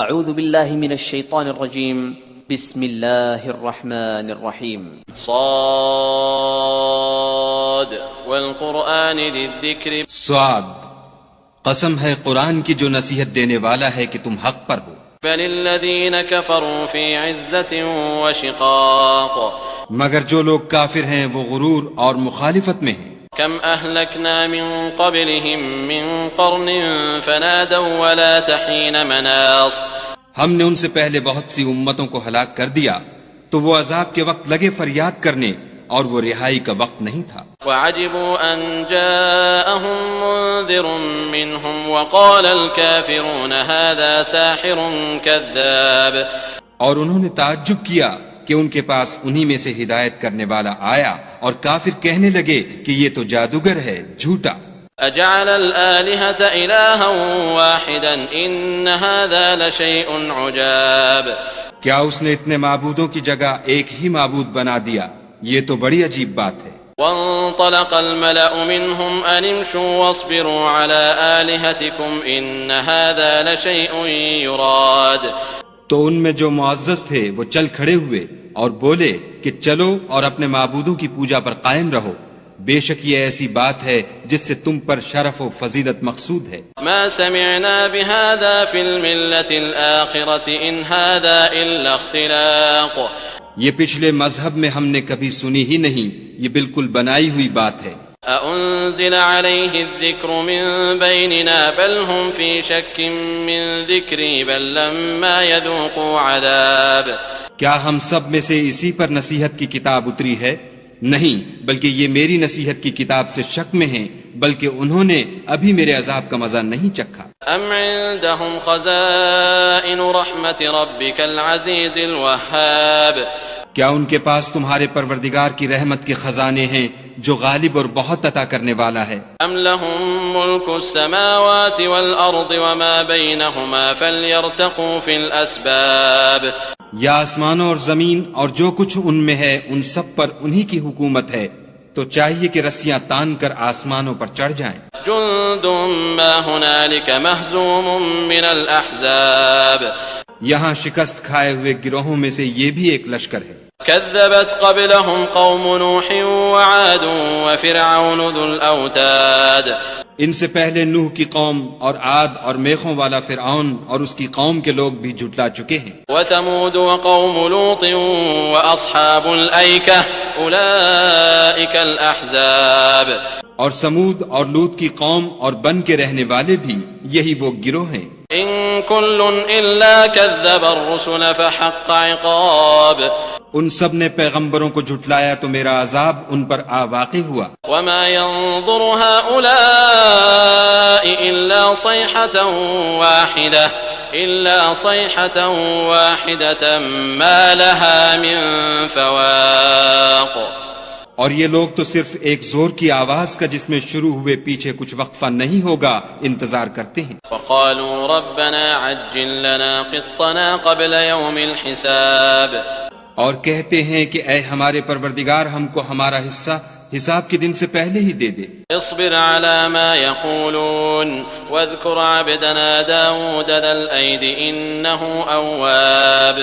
اعوذ باللہ من الشیطان الرجیم بسم اللہ الرحمن الرحیم صاد والقرآن ذی الذکر صاد، قسم ہے قرآن کی جو نصیحت دینے والا ہے کہ تم حق پر ہو. بل الذین کفروا فی عزت وشقاق، مگر جو لوگ کافر ہیں وہ غرور اور مخالفت میں ہیں. کم اہلکنا من قبلہم من قرن فنادوا ولا تحین مناص، ہم نے ان سے پہلے بہت سی امتوں کو ہلاک کر دیا تو وہ عذاب کے وقت لگے فریاد کرنے اور وہ رہائی کا وقت نہیں تھا. وعجبوا ان جاءهم منذر منهم وقال الكافرون هذا ساحر كذاب، اور انہوں نے تعجب کیا کہ ان کے پاس انہی میں سے ہدایت کرنے والا آیا اور کافر کہنے لگے کہ یہ تو جادوگر ہے، جھوٹا. اجعل الآلهة إلها واحدا ان هذا لشيء عجاب، کیا اس نے اتنے معبودوں کی جگہ ایک ہی معبود بنا دیا؟ یہ تو بڑی عجیب بات ہے. وانطلق الملأ منهم ان امشوا واصبروا على آلهتكم ان هذا لشيء يراد، تو ان میں جو معزز تھے وہ چل کھڑے ہوئے اور بولے کہ چلو اور اپنے معبودوں کی پوجا پر قائم رہو، بے شک یہ ایسی بات ہے جس سے تم پر شرف و فضیلت مقصود ہے. ما سمعنا بهذا في الملة الآخرة ان هذا الا اختلاق، یہ پچھلے مذہب میں ہم نے کبھی سنی ہی نہیں، یہ بالکل بنائی ہوئی بات ہے. أأنزل عليه الذكر من بيننا بل هم في شك من ذكري بل لما يذوقوا عذاب، کیا ہم سب میں سے اسی پر نصیحت کی کتاب اتری ہے؟ نہیں، بلکہ یہ میری نصیحت کی کتاب سے شک میں ہیں، بلکہ انہوں نے ابھی میرے عذاب کا مزہ نہیں چکھا. ام عندهم خزائن رحمت ربك العزیز الوهاب، کیا ان کے پاس تمہارے پروردگار کی رحمت کے خزانے ہیں جو غالب اور بہت عطا کرنے والا ہے؟ ام لهم ملک السماوات والارض وما بینهما فلیرتقوا فی الاسباب، یا آسمانوں اور زمین اور جو کچھ ان میں ہے ان سب پر انہی کی حکومت ہے، تو چاہیے کہ رسیاں تان کر آسمانوں پر چڑھ جائیں. جند ما هنالك مهزوم من الاحزاب، یہاں شکست کھائے ہوئے گروہوں میں سے یہ بھی ایک لشکر ہے. كذبت قبلهم قوم نوح وعاد وفرعون ذو الاوتاد، ان سے پہلے نوح کی قوم اور عاد اور میخوں والا فرعون اور اس کی قوم کے لوگ بھی جھٹلا چکے ہیں. وثمود وقوم لوط واصحاب الایکہ اولئک الاحزاب، اور سمود اور لوط کی قوم اور بن کے رہنے والے بھی یہی وہ گروہ ہیں. ان کل الا کذب الرسل فحق عقاب، ان سب نے پیغمبروں کو جھٹلایا تو میرا عذاب ان پر واقع ہوا. وما ينظر هؤلاء الا صيحة واحدة ما لها من فواق، اور یہ لوگ تو صرف ایک زور کی آواز کا جس میں شروع ہوئے پیچھے کچھ وقفہ نہیں ہوگا انتظار کرتے ہیں. وقالوا ربنا عجل لنا قطنا قبل يوم الحساب، اور کہتے ہیں کہ اے ہمارے پروردگار ہم کو ہمارا حصہ حساب کے دن سے پہلے ہی دے دے. اصبر على ما يقولون واذكر عبدنا داود ذا الأيد إنه أواب،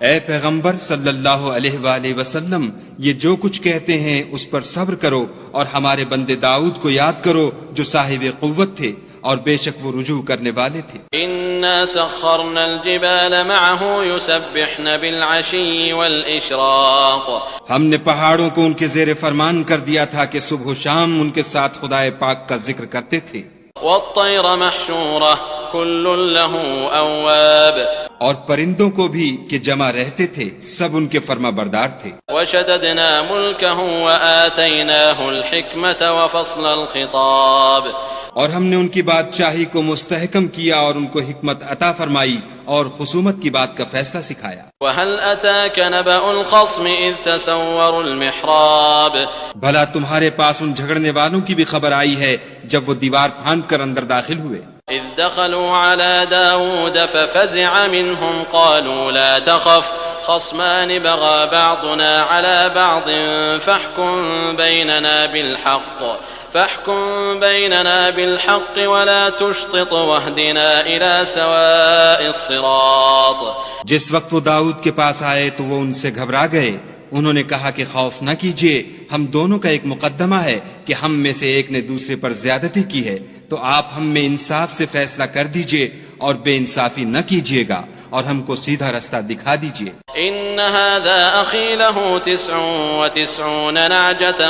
اے پیغمبر صلی اللہ علیہ وآلہ وسلم یہ جو کچھ کہتے ہیں اس پر صبر کرو اور ہمارے بندے داؤد کو یاد کرو جو صاحب قوت تھے اور بے شک وہ رجوع کرنے والے تھے. إنا سخرنا الجبال معه يسبحن بالعشي والإشراق، ہم نے پہاڑوں کو ان کے زیر فرمان کر دیا تھا کہ صبح و شام ان کے ساتھ خدائے پاک کا ذکر کرتے تھے. والطير محشورة كل له أواب، اور پرندوں کو بھی کہ جمع رہتے تھے سب ان کے فرما بردار تھے. وشددنا ملكه وآتيناه الحكمة وفصل الخطاب، اور ہم نے ان کی بادشاہی کو مستحکم کیا اور ان کو حکمت عطا فرمائی اور خصومت کی بات کا فیصلہ سکھایا. وهل أتاك نبأ الخصم إذ تسوروا المحراب، بھلا تمہارے پاس ان جھگڑنے والوں کی بھی خبر آئی ہے جب وہ دیوار پھاند کر اندر داخل ہوئے. إذ دخلوا على داود ففزع منهم قالوا لا تخف خصمان بغى بعضنا على بعض فاحكم بيننا بالحق ولا تشطط واهدنا إلى سواء الصراط. جس وقت وہ داؤد کے پاس آئے تو وہ ان سے گھبرا گئے. انہوں نے کہا کہ خوف نہ کیجیے، ہم دونوں کا ایک مقدمہ ہے کہ ہم میں سے ایک نے دوسرے پر زیادتی کی ہے، تو آپ ہم میں انصاف سے فیصلہ کر دیجیے اور بے انصافی نہ کیجیے گا اور ہم کو سیدھا رستہ دکھا دیجیے. ان هذا اخي له 99 نعجة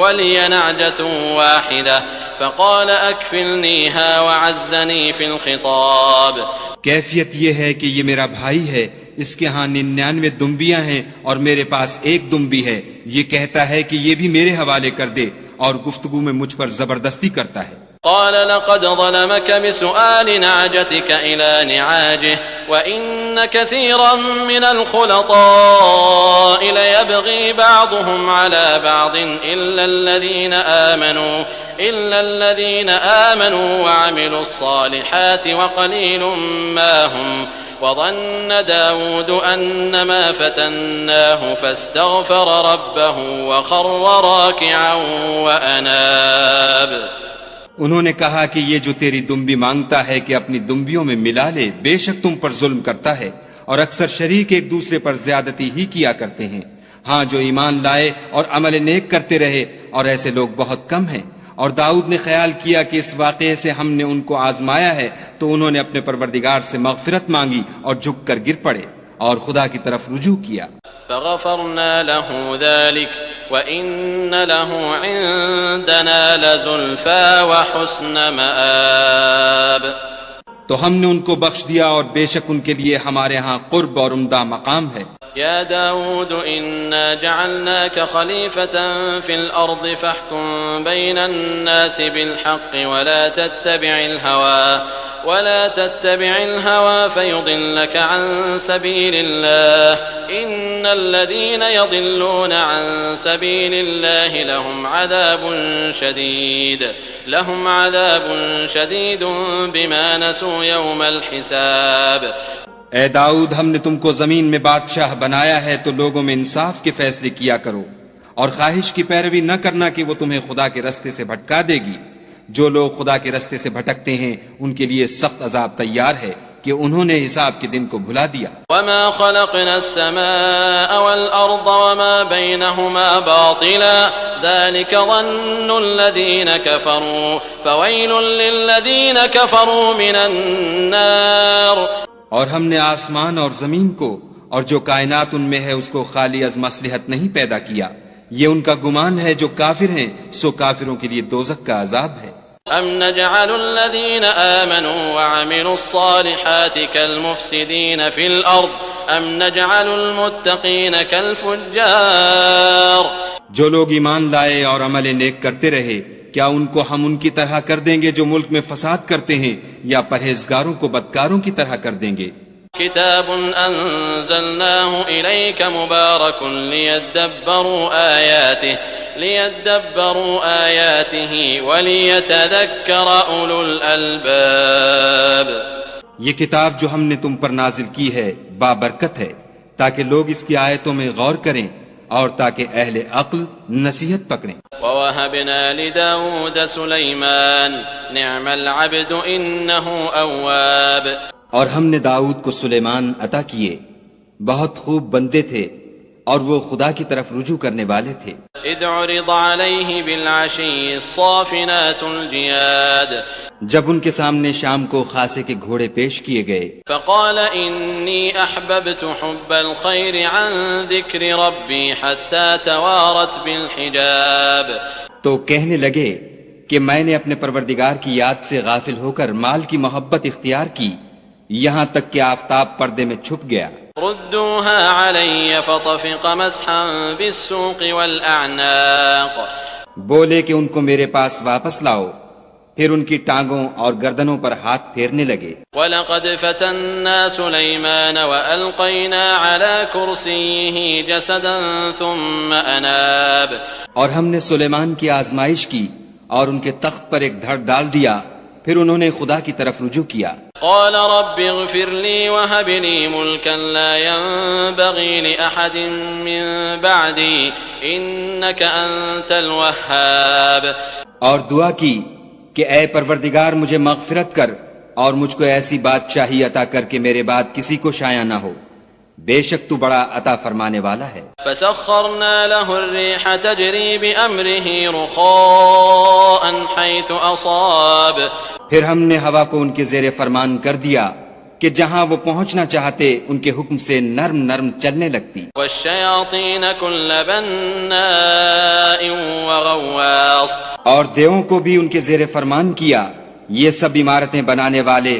ولي نعجة واحدة فقال اكفلنيها وعزني في الخطاب. کیفیت یہ ہے کہ یہ میرا بھائی ہے، اس کے ہاں 99 دمبیاں ہیں اور میرے پاس ایک دمبی ہے. یہ کہتا ہے کہ یہ بھی میرے حوالے کر دے اور گفتگو میں مجھ پر زبردستی کرتا ہے. قال لقد ظلمك بسؤال نعجتك إلى نعاجه وإن كثيرا من الخلطاء ليبغي بعضهم على بعض إلا الذين آمنوا وعملوا الصالحات وقليل ما هم. وظن داود أنما فتناه فاستغفر ربه وخر راكعا وأناب. انہوں نے کہا کہ یہ جو تیری دمبی مانگتا ہے کہ اپنی دمبیوں میں ملا لے، بے شک تم پر ظلم کرتا ہے اور اکثر شریک ایک دوسرے پر زیادتی ہی کیا کرتے ہیں. ہاں جو ایمان لائے اور عمل نیک کرتے رہے، اور ایسے لوگ بہت کم ہیں. اور داؤد نے خیال کیا کہ اس واقعے سے ہم نے ان کو آزمایا ہے، تو انہوں نے اپنے پروردگار سے مغفرت مانگی اور جھک کر گر پڑے اور خدا کی طرف رجوع کیا. فغفرنا له ذلك وإن له عندنا لزلفى وحسن مآب. تو ہم نے ان کو بخش دیا اور بے شک ان کے لیے ہمارے ہاں قرب اور عمدہ مقام ہے. يا داود إنا جعلناك خليفة في الأرض فاحكم بين الناس بالحق ولا تتبع الهوى فيضلك عن سبيل الله إن الذين يضلون عن سبيل الله لهم عذاب شديد بما نسوا يوم الحساب. اے داؤد، ہم نے تم کو زمین میں بادشاہ بنایا ہے تو لوگوں میں انصاف کے فیصلے کیا کرو اور خواہش کی پیروی نہ کرنا کہ وہ تمہیں خدا کے رستے سے بھٹکا دے گی. جو لوگ خدا کے رستے سے بھٹکتے ہیں ان کے لیے سخت عذاب تیار ہے کہ انہوں نے حساب کے دن کو بھلا دیا. وما خلقنا السماء والأرض وما بينهما باطلا ذلك ظن الذين كفروا فويل للذين كفروا من النار. اور ہم نے آسمان اور زمین کو اور جو کائنات ان میں ہے اس کو خالی از مصلحت نہیں پیدا کیا. یہ ان کا گمان ہے جو کافر ہیں، سو کافروں کے لیے دوزخ کا عذاب ہے. ام نجعل الذين آمنوا وعملوا الصالحات كالمفسدين في الأرض ام نجعل المتقين كالفجار. جو لوگ ایمان لائے اور عمل نیک کرتے رہے، کیا ان کو ہم ان کی طرح کر دیں گے جو ملک میں فساد کرتے ہیں، یا پرہیزگاروں کو بدکاروں کی طرح کر دیں گے؟ کتاب انزلناه الیک مبارک لیدبروا آیاته ولیتذکر اولو الالباب. یہ کتاب جو ہم نے تم پر نازل کی ہے بابرکت ہے تاکہ لوگ اس کی آیتوں میں غور کریں اور تاکہ اہل عقل نصیحت پکڑیں. وَوَهَبْنَا لِدَاوُودَ سُلَيْمَانَ نِعْمَ الْعَبْدُ إِنَّهُ أَوَّابٌ. اور ہم نے داؤد کو سلیمان عطا کیے، بہت خوب بندے تھے اور وہ خدا کی طرف رجوع کرنے والے تھے. اذ عرض علیہ بالعشی الصافنات الجیاد. جب ان کے سامنے شام کو خاصے کے گھوڑے پیش کیے گئے. فقال انی احببت حب الخیر عن ذکر ربی حتی توارت بالحجاب. تو کہنے لگے کہ میں نے اپنے پروردگار کی یاد سے غافل ہو کر مال کی محبت اختیار کی، یہاں تک کہ آفتاب پردے میں چھپ گیا. ردوها علی فطفق مسحا بالسوق والاعناق. بولے کہ ان کو میرے پاس واپس لاؤ، پھر ان کی ٹانگوں اور گردنوں پر ہاتھ پھیرنے لگے. وَلَقَدْ فَتَنَّا سُلَيْمَانَ وَأَلْقَيْنَا عَلَى كُرْسِيِّهِ جَسَدًا ثُمَّ أَنَابَ. اور ہم نے سلیمان کی آزمائش کی اور ان کے تخت پر ایک دھڑ ڈال دیا، پھر انہوں نے خدا کی طرف رجوع کیا. قال رب اغفر لي وهب لي ملكا لا ينبغي لأحد من بعدي إنك أنت الوهاب. اور دعا کی کہ اے پروردگار مجھے مغفرت کر اور مجھ کو ایسی بادشاہی عطا کر کے میرے بعد کسی کو شایع نہ ہو، بے شک تو بڑا عطا فرمانے والا ہے. فسخرنا له الريح تجري بأمره رخاء حيث أصاب. پھر ہم نے ہوا کو ان کے زیر فرمان کر دیا کہ جہاں وہ پہنچنا چاہتے ان کے حکم سے نرم نرم چلنے لگتی. والشياطين كل بناء وغواص. اور دیووں کو بھی ان کے زیر فرمان کیا، یہ سب عمارتیں بنانے والے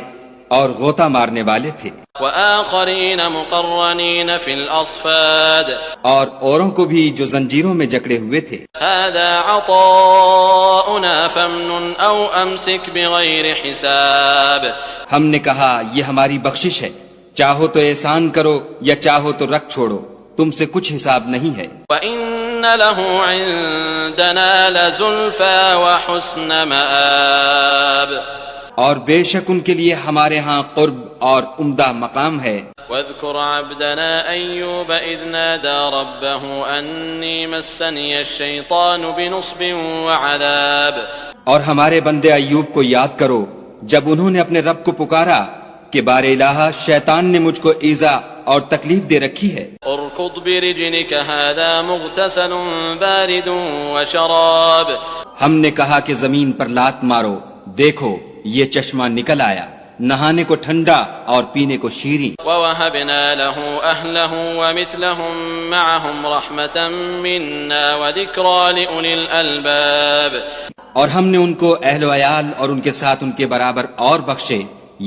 اور غوطہ مارنے والے تھے. وآخرين مقرنين في الأصفاد. اور اوروں کو بھی جو زنجیروں میں جکڑے ہوئے تھے. هذا عطاؤنا فامنن أو أمسك بغير حساب. ہم نے کہا یہ ہماری بخشش ہے، چاہو تو احسان کرو یا چاہو تو رکھ چھوڑو، تم سے کچھ حساب نہیں ہے. وَإِنَّ لَهُ عِندَنَا لَزُلْفَى وَحُسْنَ مَآبٍ. اور بے شک ان کے لیے ہمارے ہاں قرب اور عمدہ مقام ہے. وَاذْكُرْ عَبْدَنَا أَيُّوبَ إِذْ نَادَى رَبَّهُ أَنِّي مَسَّنِيَ الشَّيْطَانُ بِنُصْبٍ وَعَذَابٍ. اور ہمارے بندے ایوب کو یاد کرو جب انہوں نے اپنے رب کو پکارا کہ بار الہ شیطان نے مجھ کو ایذا اور تکلیف دے رکھی ہے. اركض برجلك هذا مغتسل بارد وشراب. ہم نے کہا کہ زمین پر لات مارو، دیکھو یہ چشمہ نکل آیا، نہانے کو ٹھنڈا اور پینے کو شیریں. ووهبنا له أهله ومثلهم معهم رحمة منا وذكرى لأولي الألباب. اور ہم نے ان کو اہل و عیال اور ان کے ساتھ ان کے برابر اور بخشے،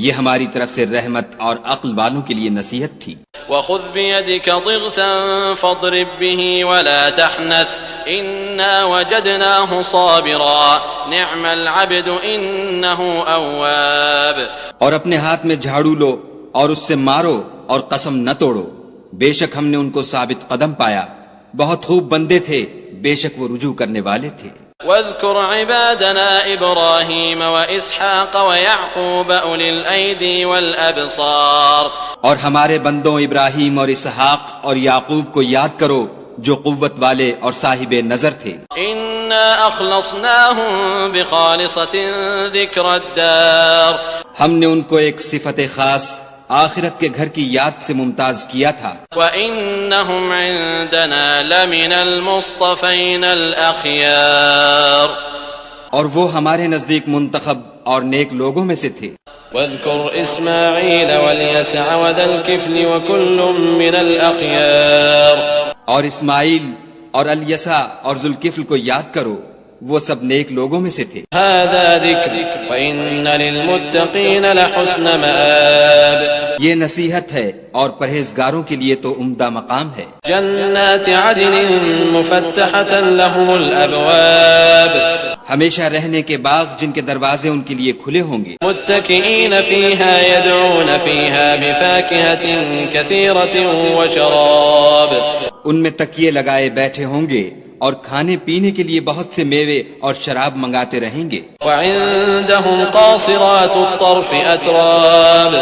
یہ ہماری طرف سے رحمت اور عقل والوں کے لیے نصیحت تھی. وخذ بيدك ضغثا فاضرب به ولا تحنث إنا وجدناه صابرا نعم العبد إنه أواب. اور اپنے ہاتھ میں جھاڑو لو اور اس سے مارو اور قسم نہ توڑو، بے شک ہم نے ان کو ثابت قدم پایا، بہت خوب بندے تھے، بے شک وہ رجوع کرنے والے تھے. واذكر عبادنا إبراهيم وإسحاق ويعقوب أولي الأيدي والأبصار. اور ہمارے بندوں ابراہیم اور اسحاق اور یعقوب کو یاد کرو جو قوت والے اور صاحب نظر تھے. إنا أخلصناهم بخالصة ذكر الدار. ہم نے ان کو ایک صفت خاص آخرت کے گھر کی یاد سے ممتاز کیا تھا. وَإِنَّهُمْ عِندَنَا لَمِنَ الْمُصْطَفَيْنَ الْأَخْيَارِ. اور وہ ہمارے نزدیک منتخب اور نیک لوگوں میں سے تھے. وَاذْكُرْ إِسْمَاعِيلَ وَالْيَسَعَ وَذَا الْكِفْلِ وَكُلٌّ مِّنَ الْأَخْيَارِ. اور اسماعیل اور الیسع اور ذوالکفل کو یاد کرو، وہ سب نیک لوگوں میں سے تھے. هذا ذکر وَإِنَّ لِلْمُتَّقِينَ لَحُسْنَ مَآبٍ. یہ نصیحت ہے اور پرہیزگاروں کے لیے تو عمدہ مقام ہے. جنات عدن مفتحة لهم الأبواب. ہمیشہ رہنے کے باغ جن کے دروازے ان کے لیے کھلے ہوں گے. متكئين فيها يدعون فيها بفاكهة كثيرة وشراب. ان میں تکیے لگائے بیٹھے ہوں گے اور کھانے پینے کے لیے بہت سے میوے اور شراب منگاتے رہیں گے. وعندهم قاصرات الطرف أتراب.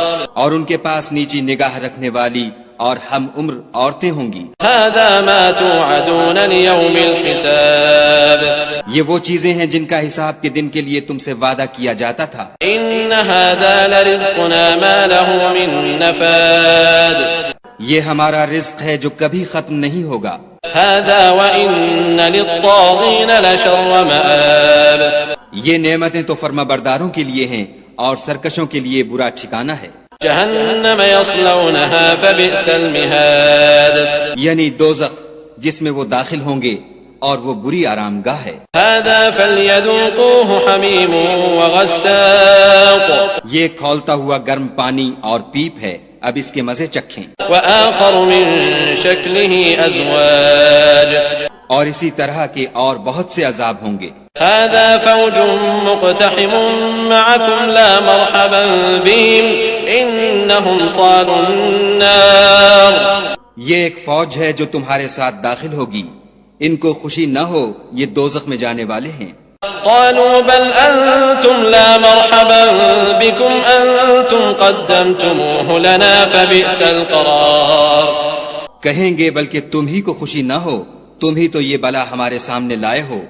اور ان کے پاس نیچی نگاہ رکھنے والی اور ہم عمر عورتیں ہوں گی. هذا ما توعدون ليوم الحساب. یہ وہ چیزیں ہیں جن کا حساب کے دن کے لیے تم سے وعدہ کیا جاتا تھا. إن هذا لرزقنا ما له من نفاد. یہ ہمارا رزق ہے جو کبھی ختم نہیں ہوگا. هذا وإن للطاغين لشر مآب. یہ نعمتیں تو فرما برداروں کے لیے ہیں اور سرکشوں کے لیے برا ٹھکانہ ہے. جہنم یصلونها فبئس المہاد. یعنی دوزخ جس میں وہ داخل ہوں گے اور وہ بری آرام گاہ ہے. هذا فليذوقوه حمیم وغساق. یہ کھولتا ہوا گرم پانی اور پیپ ہے، اب اس کے مزے چکھیں. وآخر من شکله ازواج. اور اسی طرح کے اور بہت سے عذاب ہوں گے. هذا فوج مقتحم معكم لا مرحبا بهم انهم صالوا النار. یہ ایک فوج ہے جو تمہارے ساتھ داخل ہوگی، ان کو خوشی نہ ہو، یہ دوزخ میں جانے والے ہیں. قالوا بل أنتم لا مرحبا بكم أنتم قدمتموه لنا فبئس القرار. کہیں گے بلکہ تم ہی کو خوشی نہ ہو، تم ہی تو یہ بلا ہمارے سامنے لائے ہو،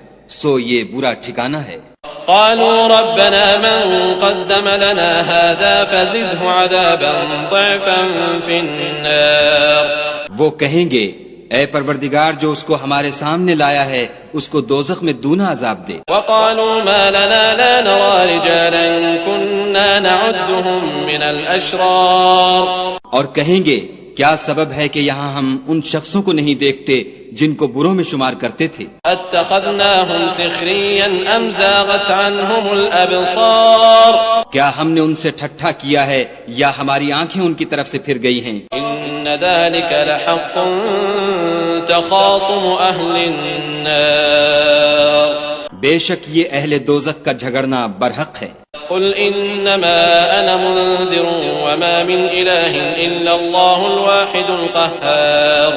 سو یہ برا ٹھکانہ ہے. قالوا ربنا من قدم لنا هذا فزده عذابا ضعفا في النار. وہ کہیں گے اے پروردگار جو اس کو ہمارے سامنے لایا ہے اس کو دوزخ میں دونا عذاب دے. وقالوا ما لنا لا نرى رجالا كنا نعدهم من الأشرار. اور کہیں گے کیا سبب ہے کہ یہاں ہم ان شخصوں کو نہیں دیکھتے جن کو بروں میں شمار کرتے تھے. اتخذناهم سخريا ام زاغت عنهم الابصار. کیا ہم نے ان سے ٹھٹھا کیا ہے یا ہماری آنکھیں ان کی طرف سے پھر گئی ہیں. ان ذلك لحق تخاصم اهل النار. بے شک یہ اہل دوزخ کا جھگڑنا برحق ہے. قل انما انا منذر وما من اله الا الله الواحد القهار.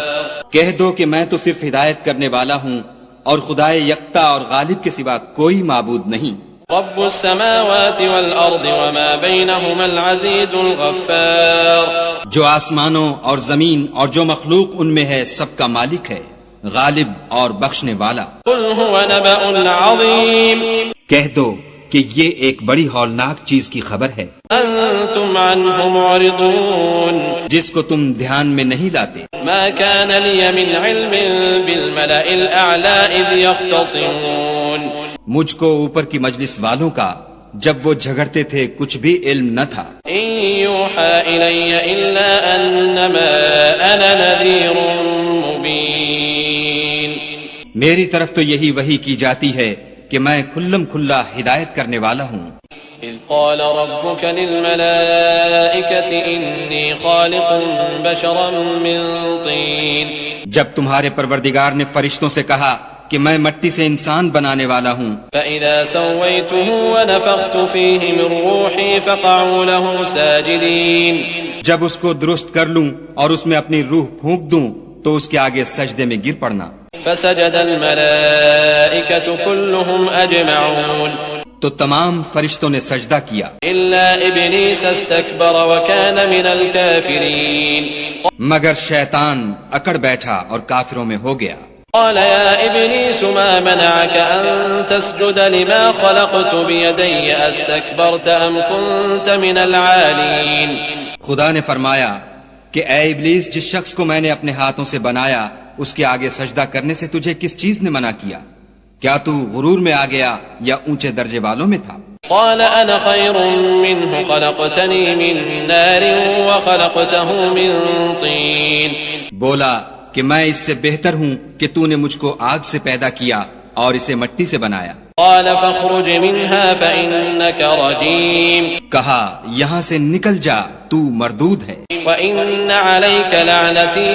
کہہ دو کہ میں تو صرف ہدایت کرنے والا ہوں اور خدائے یکتا اور غالب کے سوا کوئی معبود نہیں. رب السماوات والارض وما بينهما العزيز الغفار. جو آسمانوں اور زمین اور جو مخلوق ان میں ہے سب کا مالک ہے، غالب اور بخشنے والا. قل هو نبأ عظيم. کہہ دو کہ یہ ایک بڑی ہولناک چیز کی خبر ہے، انتم عنه معرضون. جس کو تم دھیان میں نہیں لاتے. ما كان لي من علم بالملأ الأعلى إذ يختصمون. مجھ کو اوپر کی مجلس والوں کا جب وہ جھگڑتے تھے کچھ بھی علم نہ تھا. إن يوحى إلي إلا أنما أنا نذير مبين. میری طرف تو یہی وحی کی جاتی ہے کہ میں کھلم کھلا ہدایت کرنے والا ہوں. إذ قال ربك للملائكة إني خالق بشرا من طين. جب تمہارے پروردگار نے فرشتوں سے کہا کہ میں مٹی سے انسان بنانے والا ہوں. فإذا سويته ونفخت فيه من روحي فقعوا له ساجدين. جب اس کو درست کر لوں اور اس میں اپنی روح پھونک دوں تو اس کے آگے سجدے میں گر پڑنا. فسجد الملائكة كلهم أجمعون. تو تمام فرشتوں نے سجدہ کیا إلا إبليس استكبر وكان من الكافرين. مگر شیطان اکڑ بیٹھا اور کافروں میں ہو گیا. قال يا إبليس ما منعك أن تسجد لما خلقت بيدي أستكبرت أم كنت من العالين. خدا نے فرمایا کہ اے ابلیس جس شخص کو میں نے اپنے ہاتھوں سے بنایا اس کے آگے سجدہ کرنے سے تجھے کس چیز نے منع کیا؟ کیا تو غرور میں آ گیا یا اونچے درجے والوں میں تھا؟ قال أنا خير منه خلقتني من نار وخلقته من طين. بولا کہ میں اس سے بہتر ہوں کہ تو نے مجھ کو آگ سے پیدا کیا اور اسے مٹی سے بنایا. قال فاخرج منها فإنك رجيم. کہا یہاں سے نکل جا تو مردود ہے. وإن عليك لعنتي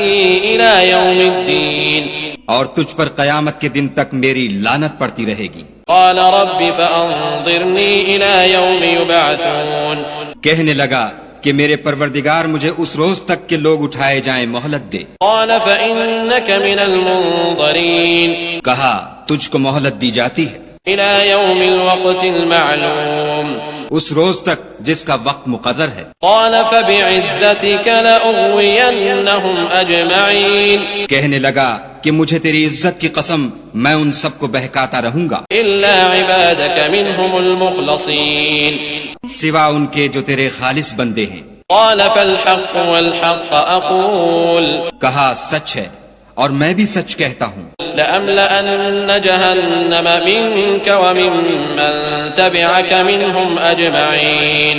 إلى يوم الدين. اور تجھ پر قیامت کے دن تک میری لعنت پڑتی رہے گی. قال رب فأنظرني إلى يوم يبعثون. کہنے لگا کہ میرے پروردگار مجھے اس روز تک کہ لوگ اٹھائے جائیں مہلت دے. قال فإنك من المنظرين. کہا تجھ کو مہلت دی جاتی ہے إلى يوم الوقت المعلوم. اس روز تک جس کا وقت مقرر ہے. قال فبعزتك لأغوينهم أجمعين. کہنے لگا کہ مجھے تیری عزت کی قسم میں ان سب کو بہکاتا رہوں گا إلا عبادك منهم المخلصين. سوا ان کے جو تیرے خالص بندے ہیں. قال فالحق والحق أقول کہا سچ ہے اور میں بھی سچ کہتا ہوں. لأملأن جهنم منك وممن تبعك منهم أجمعين.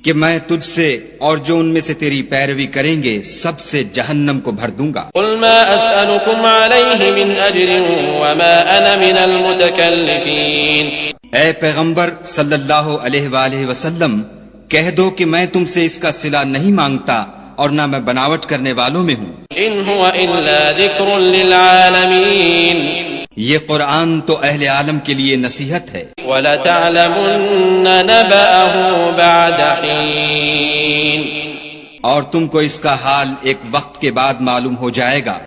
کہ میں تجھ سے اور جو ان میں سے تیری پیروی کریں گے سب سے جہنم کو بھر دوں گا. قل ما أسألكم عليه من أجر وما أنا من المتكلفين. اے پیغمبر صلی اللہ علیہ وآلہ وسلم کہہ دو کہ میں تم سے اس کا صلہ نہیں مانگتا اور نہ میں بناوٹ کرنے والوں میں ہوں. إن هو إلا ذكر للعالمين. یہ قرآن تو اہل عالم کے لیے نصیحت ہے. وَلَتَعْلَمُنَّ نَبَأَهُ بَعْدَ حِينٍ. اور تم کو اس کا حال ایک وقت کے بعد معلوم ہو جائے گا.